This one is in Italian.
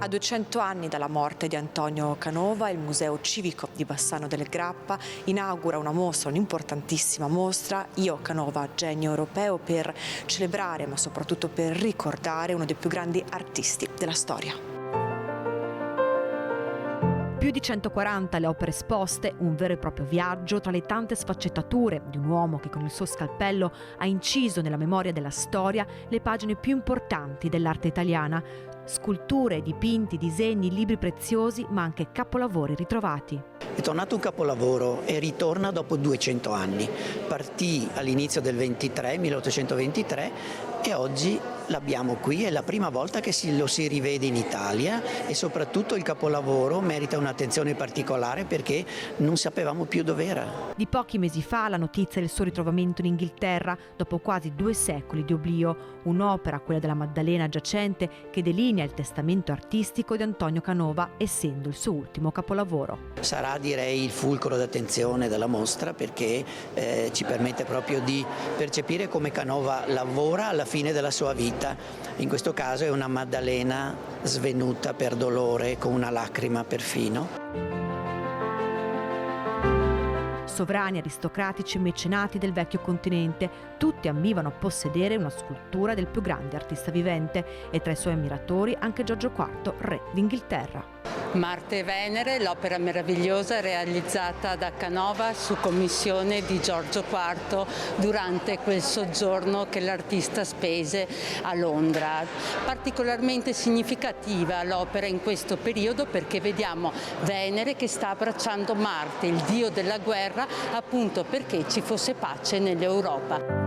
A 200 anni dalla morte di Antonio Canova, il Museo Civico di Bassano del Grappa inaugura una mostra, un'importantissima mostra, Io Canova, genio europeo, per celebrare ma soprattutto per ricordare uno dei più grandi artisti della storia. Più di 140 le opere esposte, un vero e proprio viaggio tra le tante sfaccettature di un uomo che con il suo scalpello ha inciso nella memoria della storia le pagine più importanti dell'arte italiana. Sculture, dipinti, disegni, libri preziosi, ma anche capolavori ritrovati. È tornato un capolavoro e ritorna dopo 200 anni. Partì all'inizio del 1823 e oggi l'abbiamo qui, è la prima volta che lo si rivede in Italia e soprattutto il capolavoro merita un'attenzione particolare perché non sapevamo più dove era. Di pochi mesi fa la notizia del suo ritrovamento in Inghilterra dopo quasi 2 secoli di oblio, un'opera, quella della Maddalena giacente, che delinea il testamento artistico di Antonio Canova, essendo il suo ultimo capolavoro. Sarà, direi, il fulcro d'attenzione della mostra perché ci permette proprio di percepire come Canova lavora alla fine della sua vita. In questo caso è una Maddalena svenuta per dolore, con una lacrima perfino. Sovrani, aristocratici e mecenati del vecchio continente, tutti ambivano a possedere una scultura del più grande artista vivente e tra i suoi ammiratori anche Giorgio IV, re d'Inghilterra. Marte e Venere, l'opera meravigliosa realizzata da Canova su commissione di Giorgio IV durante quel soggiorno che l'artista spese a Londra. Particolarmente significativa l'opera in questo periodo perché vediamo Venere che sta abbracciando Marte, il dio della guerra, appunto perché ci fosse pace nell'Europa.